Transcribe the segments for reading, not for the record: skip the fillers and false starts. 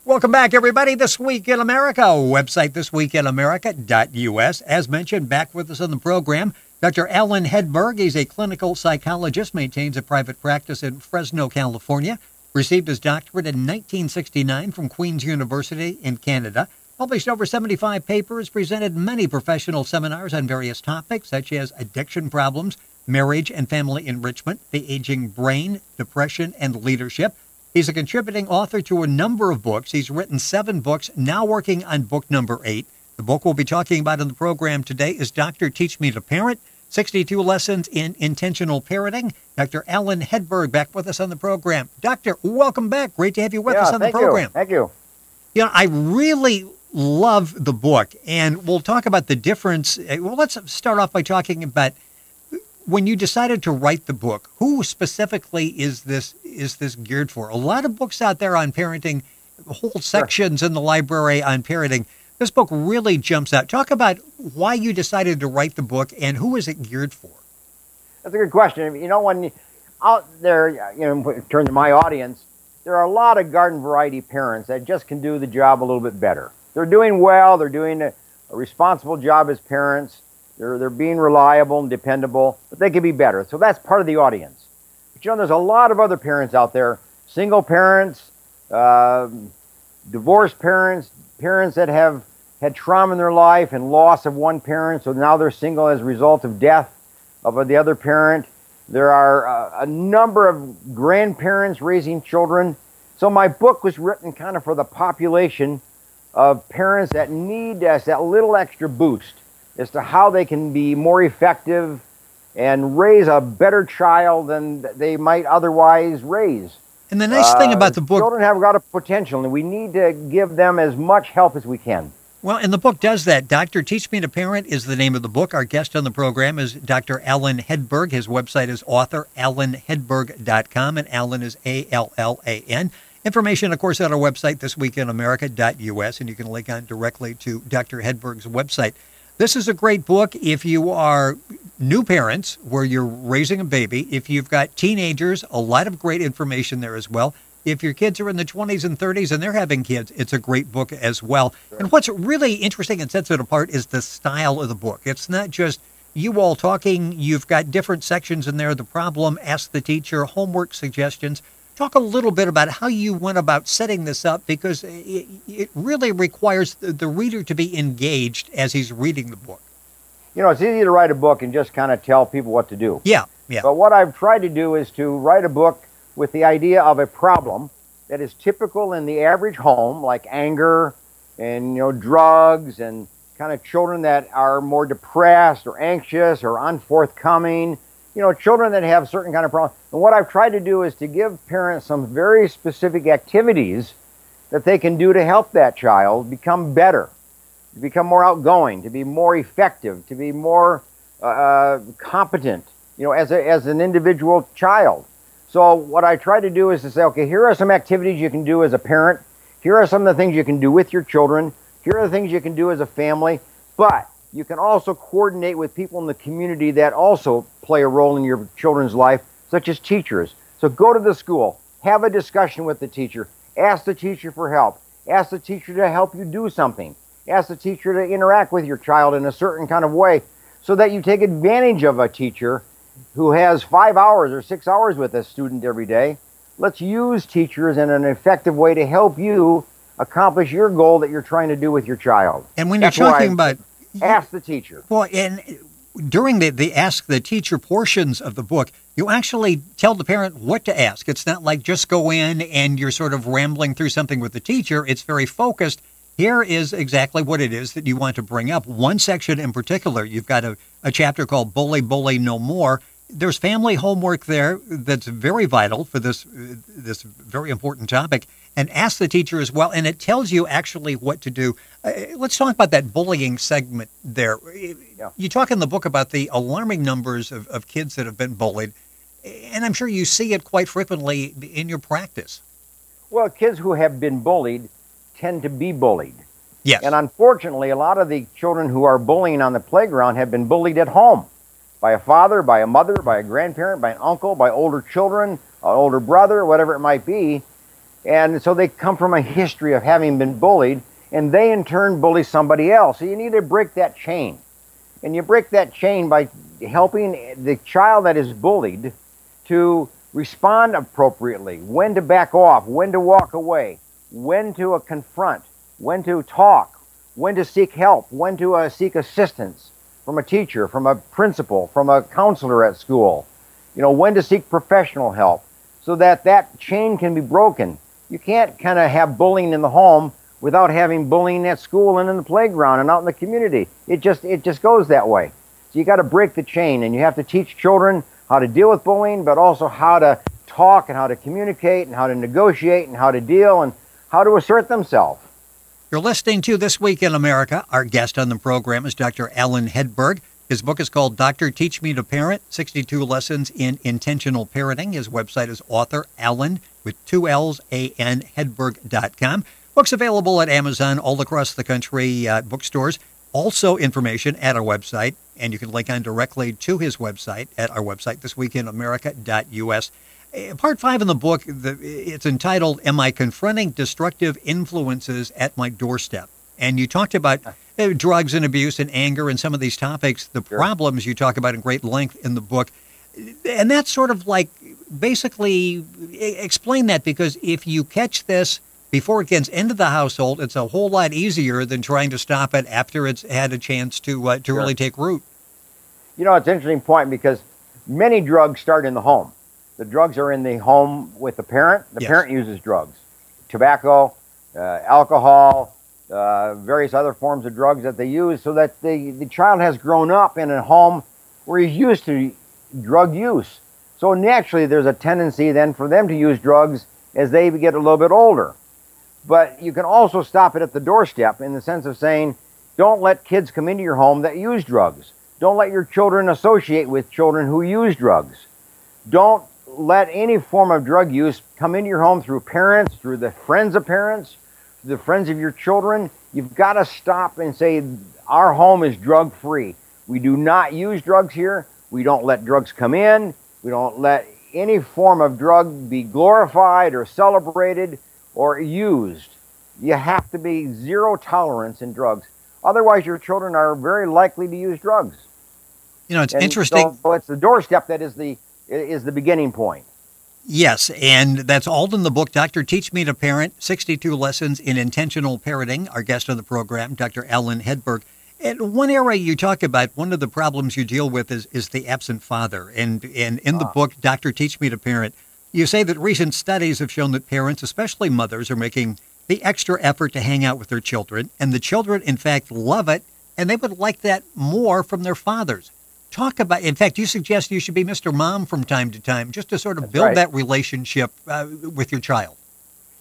Welcome back, everybody. This Week in America, website thisweekinamerica.us. As mentioned, back with us on the program, Dr. Alan Hedberg. He's a clinical psychologist, maintains a private practice in Fresno, California, received his doctorate in 1969 from Queen's University in Canada, published over 75 papers, presented many professional seminars on various topics such as addiction problems, marriage and family enrichment, the aging brain, depression, and leadership. He's a contributing author to a number of books. He's written 7 books, now working on book number 8. The book we'll be talking about in the program today is Dr. Teach Me to Parent, 62 Lessons in Intentional Parenting. Dr. Alan Hedberg back with us on the program. Doctor, welcome back. Great to have you with us on the program. Thank you. You know, I really love the book, and we'll talk about the difference. Well, let's start off by talking about when you decided to write the book. Who specifically is this geared for? A lot of books out there on parenting, whole sections in the library on parenting. This book really jumps out. Talk about why you decided to write the book and who is it geared for? That's a good question. You know, when out there, turn to my audience, there are a lot of garden variety parents that just can do the job a little bit better. They're doing well. They're doing a responsible job as parents. They're being reliable and dependable, but they can be better. So that's part of the audience. But you know, there's a lot of other parents out there, single parents, divorced parents, parents that have had trauma in their life and loss of one parent, so now they're single as a result of death of the other parent. There are a number of grandparents raising children. So my book was written kind of for the population of parents that need that little extra boost as to how they can be more effective and raise a better child than they might otherwise raise. And the nice thing about the book... Children have got a potential, and we need to give them as much help as we can. Well, and the book does that. Dr. Teach Me to Parent is the name of the book. Our guest on the program is Dr. Alan Hedberg. His website is authoralanhedberg.com, and Alan is A-L-L-A-N. Information, of course, at our website, thisweekinamerica.us, and you can link on directly to Dr. Hedberg's website. This is a great book if you are new parents where you're raising a baby. If you've got teenagers, a lot of great information there as well. If your kids are in the 20s and 30s and they're having kids, it's a great book as well. Sure. And what's really interesting and sets it apart is the style of the book. It's not just you all talking. You've got different sections in there. The problem, ask the teacher, homework suggestions. Talk a little bit about how you went about setting this up, because it really requires the reader to be engaged as he's reading the book. You know, it's easy to write a book and just kind of tell people what to do. Yeah. But what I've tried to do is to write a book with the idea of a problem that is typical in the average home, like anger and, drugs and kind of children that are more depressed or anxious or unforthcoming. Children that have certain kind of problems. And what I've tried to do is to give parents some very specific activities that they can do to help that child become better, to become more outgoing, to be more effective, to be more competent, as an individual child. So what I try to do is to say, okay, here are some activities you can do as a parent. Here are some of the things you can do with your children. Here are the things you can do as a family. But you can also coordinate with people in the community that also play a role in your children's life, such as teachers. So go to the school, have a discussion with the teacher, ask the teacher for help, ask the teacher to help you do something, ask the teacher to interact with your child in a certain kind of way so that you take advantage of a teacher who has 5 hours or 6 hours with a student every day. Let's use teachers in an effective way to help you accomplish your goal that you're trying to do with your child. And when you're talking about... Ask the teacher. Well, and during the ask the teacher portions of the book, you actually tell the parent what to ask. It's not like just go in and you're sort of rambling through something with the teacher. It's very focused. Here is exactly what it is that you want to bring up. One section in particular, you've got a chapter called Bully, Bully, No More. There's family homework there that's very vital for this very important topic. And ask the teacher as well, and it tells you actually what to do. Let's talk about that bullying segment there. Yeah. You talk in the book about the alarming numbers of kids that have been bullied, and I'm sure you see it quite frequently in your practice. Well, kids who have been bullied tend to be bullied. Yes. And unfortunately, a lot of the children who are bullying on the playground have been bullied at home by a father, by a mother, by a grandparent, by an uncle, by older children, an older brother, whatever it might be. And so they come from a history of having been bullied, and they in turn bully somebody else. So you need to break that chain. And you break that chain by helping the child that is bullied to respond appropriately, when to back off, when to walk away, when to confront, when to talk, when to seek help, when to seek assistance from a teacher, from a principal, from a counselor at school, when to seek professional help, so that that chain can be broken. You can't kind of have bullying in the home without having bullying at school and in the playground and out in the community. It just goes that way. So you got to break the chain, and you have to teach children how to deal with bullying, but also how to talk and how to communicate and how to negotiate and how to deal and how to assert themselves. You're listening to This Week in America. Our guest on the program is Dr. Alan Hedberg. His book is called Dr. Teach Me to Parent, 62 Lessons in Intentional Parenting. His website is author Alan, with 2 L's, A-N, Hedberg.com. Books available at Amazon all across the country, bookstores. Also information at our website, and you can link on directly to his website at our website, thisweekinamerica.us. Part 5 in the book, it's entitled, Am I Confronting Destructive Influences at My Doorstep? And you talked about drugs and abuse and anger and some of these topics, the problems you talk about in great length in the book. And that's sort of like, basically, explain that, because if you catch this before it gets into the household, it's a whole lot easier than trying to stop it after it's had a chance to really take root. It's an interesting point, because many drugs start in the home. The drugs are in the home with the parent. The parent uses drugs, tobacco, alcohol, various other forms of drugs that they use, so that the child has grown up in a home where he's used to drug use. So naturally, there's a tendency then for them to use drugs as they get a little bit older. But you can also stop it at the doorstep, in the sense of saying, don't let kids come into your home that use drugs. Don't let your children associate with children who use drugs. Don't let any form of drug use come into your home through parents, through the friends of parents, through the friends of your children. You've got to stop and say, our home is drug-free. We do not use drugs here. We don't let drugs come in. We don't let any form of drug be glorified or celebrated or used. You have to be zero tolerance in drugs. Otherwise, your children are very likely to use drugs. It's interesting. So it's the doorstep that is the beginning point. Yes, and that's all in the book, Dr. Teach Me to Parent, 62 Lessons in Intentional Parenting. Our guest on the program, Dr. Alan Hedberg. And one area you talk about, one of the problems you deal with is the absent father. And in the book, Dr. Teach Me to Parent, you say that recent studies have shown that parents, especially mothers, are making the extra effort to hang out with their children. And the children, in fact, love it, and they would like that more from their fathers. Talk about, in fact, you suggest you should be Mr. Mom from time to time, just to sort of build that relationship with your child.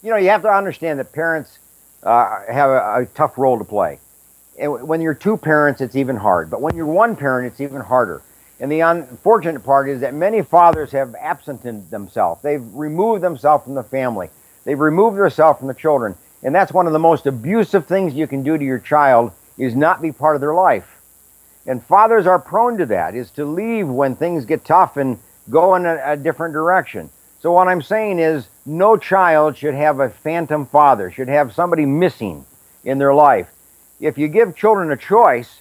You have to understand that parents have a tough role to play. And when you're 2 parents, it's even hard. But when you're 1 parent, it's even harder. And the unfortunate part is that many fathers have absented themselves. They've removed themselves from the family. They've removed themselves from the children. And that's one of the most abusive things you can do to your child, is not be part of their life. And fathers are prone to that, is to leave when things get tough and go in a different direction. So what I'm saying is, no child should have a phantom father, should have somebody missing in their life. If you give children a choice,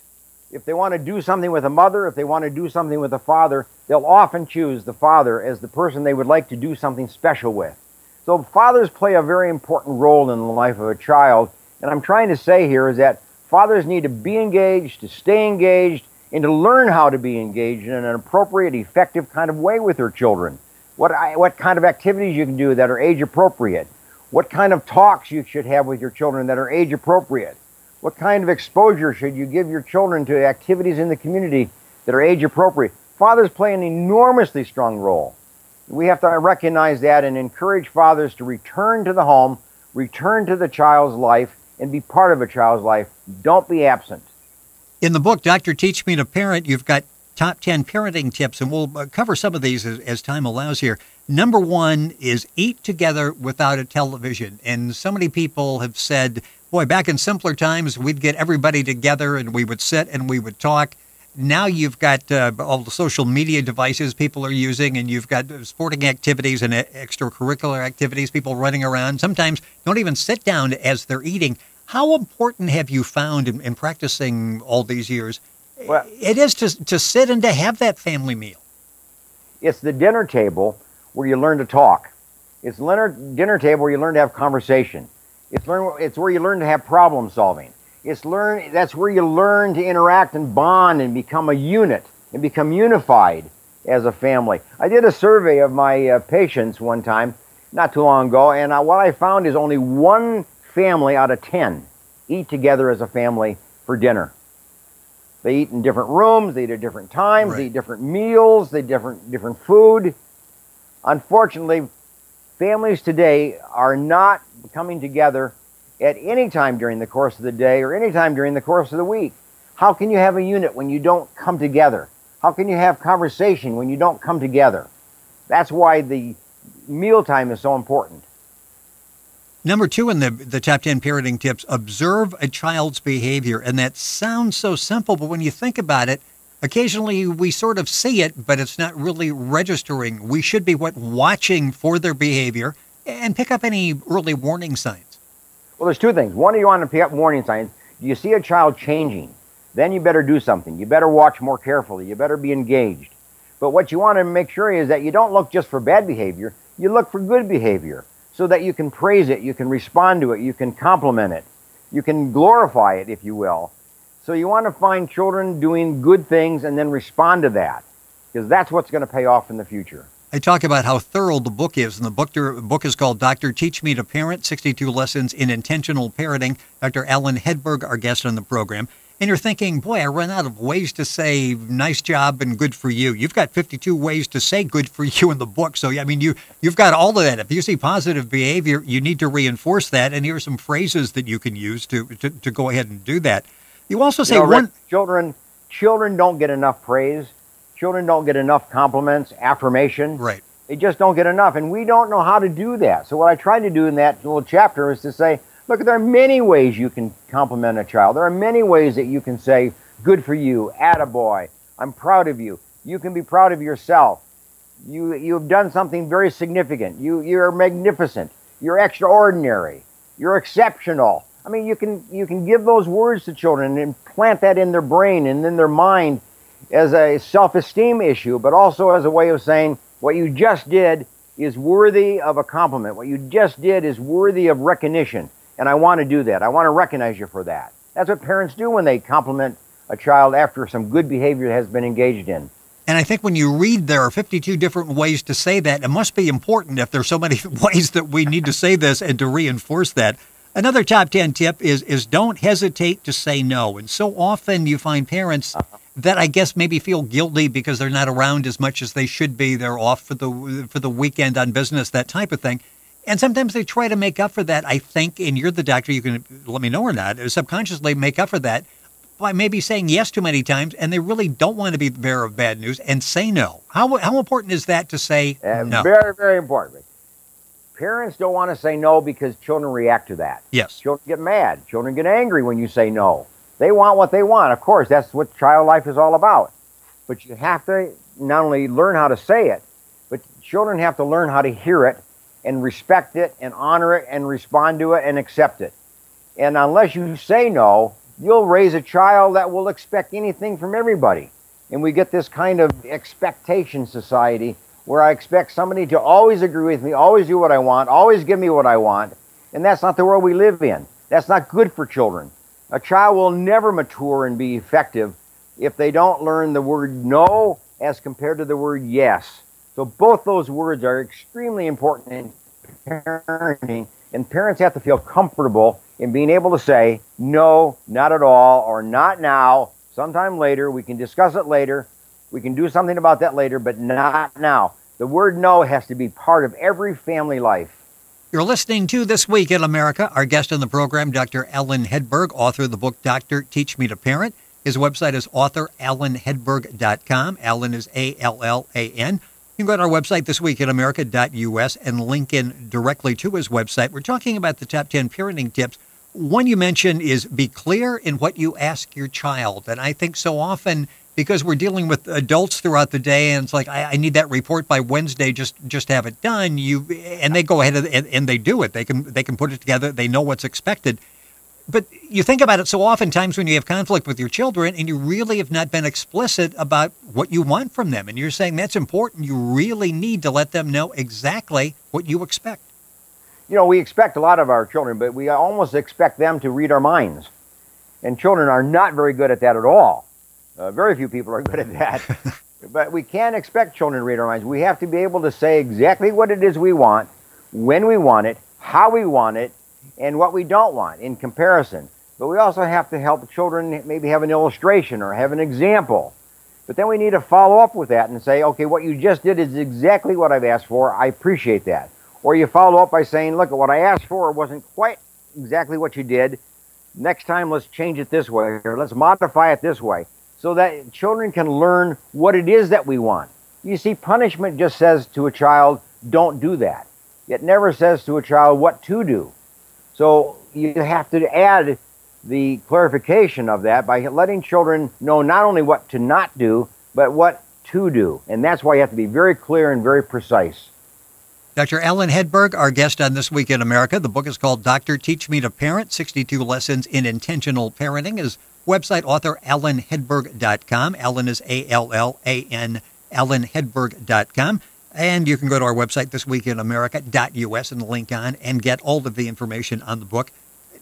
if they want to do something with a mother, if they want to do something with a father, they'll often choose the father as the person they would like to do something special with. So fathers play a very important role in the life of a child. And I'm trying to say here is that fathers need to be engaged, to stay engaged, and to learn how to be engaged in an appropriate, effective kind of way with their children. What kind of activities you can do that are age appropriate. What kind of talks you should have with your children that are age appropriate. What kind of exposure should you give your children to activities in the community that are age appropriate? Fathers play an enormously strong role. We have to recognize that and encourage fathers to return to the home, return to the child's life, and be part of a child's life. Don't be absent. In the book, Dr. Teach Me to Parent, you've got top 10 parenting tips, and we'll cover some of these as time allows here. Number 1 is eat together without a television. And so many people have said, boy, back in simpler times, we'd get everybody together and we would sit and we would talk. now you've got all the social media devices people are using, and you've got sporting activities and extracurricular activities, people running around, sometimes don't even sit down as they're eating. How important have you found in practicing all these years it is to sit and to have that family meal? It's the dinner table where you learn to talk. It's dinner table where you learn to have conversation. It's where you learn to have problem solving. That's where you learn to interact and bond and become a unit and become unified as a family. I did a survey of my patients one time, not too long ago, and what I found is only one family out of 10 eat together as a family for dinner. They eat in different rooms, they eat at different times, They eat different meals, they eat different food. Unfortunately, families today are not coming together at any time during the course of the day or any time during the course of the week. How can you have a unit when you don't come together? How can you have conversation when you don't come together? That's why the mealtime is so important. Number 2 in the top 10 parenting tips, observe a child's behavior. And that sounds so simple, but when you think about it, occasionally we sort of see it, but it's not really registering. We should be watching for their behavior and pick up any early warning signs. Well, there's 2 things. One, you want to pick up warning signs. Do you see a child changing? Then you better do something. You better watch more carefully. You better be engaged. But what you want to make sure is that you don't look just for bad behavior. You look for good behavior so that you can praise it, you can respond to it, you can compliment it, you can glorify it, if you will. So you want to find children doing good things and then respond to that, because that's what's going to pay off in the future. I talk about how thorough the book is, and the book is called Dr. Teach Me to Parent, 62 Lessons in Intentional Parenting. Dr. Alan Hedberg, our guest on the program. And you're thinking, boy, I run out of ways to say nice job and good for you. You've got 52 ways to say good for you in the book. So, I mean, you've got all of that. If you see positive behavior, you need to reinforce that. And here are some phrases that you can use to go ahead and do that. You also say Rick, children don't get enough praise. Children don't get enough compliments, affirmation. Right. They just don't get enough. And we don't know how to do that. So what I tried to do in that little chapter is to say, look, there are many ways you can compliment a child. There are many ways that you can say, good for you, attaboy, I'm proud of you. You can be proud of yourself. You've done something very significant. You're magnificent. You're extraordinary. You're exceptional. I mean, you can give those words to children and plant that in their brain and in their mind as a self-esteem issue, but also as a way of saying, what you just did is worthy of a compliment. What you just did is worthy of recognition. And I want to do that. I want to recognize you for that. That's what parents do when they compliment a child after some good behavior has been engaged in. And I think when you read there are 52 different ways to say that, it must be important if there's so many ways that we need to say this and to reinforce that. Another top 10 tip is don't hesitate to say no. And so often you find parents that I guess maybe feel guilty because they're not around as much as they should be. They're off for the weekend on business, that type of thing. And sometimes they try to make up for that, I think, and you're the doctor, you can let me know or not, subconsciously make up for that by maybe saying yes too many times, and they really don't want to be the bearer of bad news and say no. How important is that to say no? Very, very important. Parents don't want to say no because children react to that. Yes. Children get mad. Children get angry when you say no. They want what they want. Of course, that's what child life is all about. But you have to not only learn how to say it, but children have to learn how to hear it and respect it and honor it and respond to it and accept it. And unless you say no, you'll raise a child that will expect anything from everybody. And we get this kind of expectation society where I expect somebody to always agree with me, always do what I want, always give me what I want. And that's not the world we live in. That's not good for children. A child will never mature and be effective if they don't learn the word no as compared to the word yes. So both those words are extremely important in parenting, and parents have to feel comfortable in being able to say, no, not at all, or not now, sometime later, we can discuss it later, we can do something about that later, but not now. The word no has to be part of every family life. You're listening to This Week in America. Our guest on the program, Dr. Alan Hedberg, author of the book, Dr. Teach Me to Parent. His website is author.alanhedberg.com. Alan is A-L-L-A-N. You can go to our website, thisweekinamerica.us, and link in directly to his website. We're talking about the top 10 parenting tips. One you mentioned is be clear in what you ask your child. And I think so often because we're dealing with adults throughout the day, and it's like, I need that report by Wednesday, just have it done. And they go ahead and they do it. They can put it together. They know what's expected. But you think about it, so oftentimes when you have conflict with your children and you really have not been explicit about what you want from them, and you're saying that's important, you really need to let them know exactly what you expect. We expect a lot of our children, but we almost expect them to read our minds. And children are not very good at that at all. Very few people are good at that. But we can't expect children to read our minds. We have to be able to say exactly what it is we want, when we want it, how we want it, and what we don't want in comparison. But we also have to help the children maybe have an illustration or have an example. But then we need to follow up with that and say, okay, what you just did is exactly what I've asked for. I appreciate that. Or you follow up by saying, look, what I asked for wasn't quite exactly what you did. Next time, let's change it this way, or let's modify it this way, so that children can learn what it is that we want. You see, punishment just says to a child, don't do that. It never says to a child what to do. So you have to add the clarification of that by letting children know not only what to not do, but what to do. And that's why you have to be very clear and very precise. Dr. Alan Hedberg, our guest on This Week in America. The book is called Dr. Teach Me to Parent, 62 Lessons in Intentional Parenting. His website, author, alanhedberg.com. Alan is A-L-L-A-N, alanhedberg.com. And you can go to our website, thisweekinamerica.us, and link on and get all of the information on the book.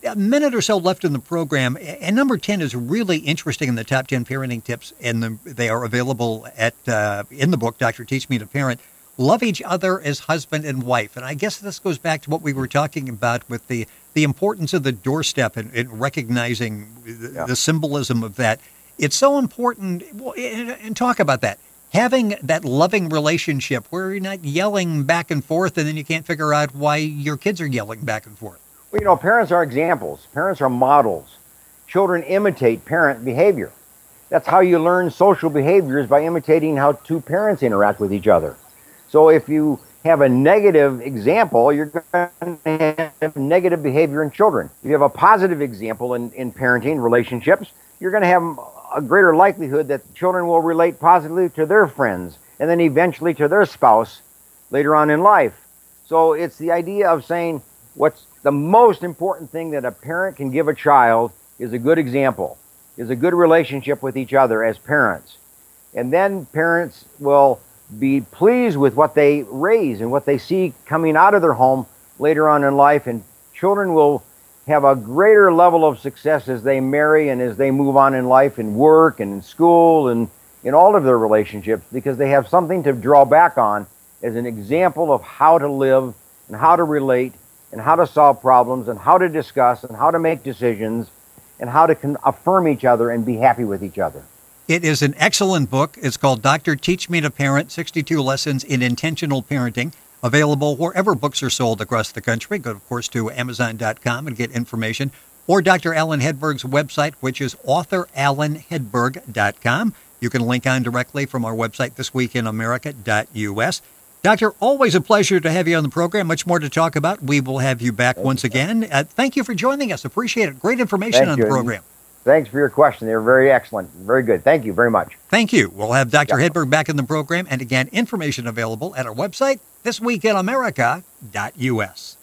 A minute or so left in the program, and number 10 is really interesting in the top 10 parenting tips, and they are available in the book, Dr. Teach Me to Parent. Love each other as husband and wife. And I guess this goes back to what we were talking about with the importance of the doorstep and recognizing the symbolism of that. It's so important, and talk about that. Having that loving relationship where you're not yelling back and forth and then you can't figure out why your kids are yelling back and forth. Well, parents are examples. Parents are models. Children imitate parent behavior. That's how you learn social behaviors, by imitating how two parents interact with each other. So if you have a negative example, you're going to have negative behavior in children. If you have a positive example in parenting relationships, you're going to have a greater likelihood that children will relate positively to their friends and then eventually to their spouse later on in life. So it's the idea of saying what's the most important thing that a parent can give a child is a good example, is a good relationship with each other as parents. And then parents will be pleased with what they raise and what they see coming out of their home later on in life, and children will have a greater level of success as they marry and as they move on in life, in work and in school and in all of their relationships, because they have something to draw back on as an example of how to live and how to relate and how to solve problems and how to discuss and how to make decisions and how to affirm each other and be happy with each other. It is an excellent book. It's called Dr. Teach Me to Parent, 62 Lessons in Intentional Parenting, available wherever books are sold across the country. Go, of course, to Amazon.com and get information, or Dr. Alan Hedberg's website, which is authораlanhedberg.com. You can link on directly from our website, thisweekinamerica.us. Doctor, always a pleasure to have you on the program. Much more to talk about. We will have you back once again. Thank you for joining us. Appreciate it. Great information on the program. Thanks for your question. They were very excellent. Very good. Thank you very much. Thank you. We'll have Dr. Hedberg back in the program. And again, information available at our website, thisweekinamerica.us.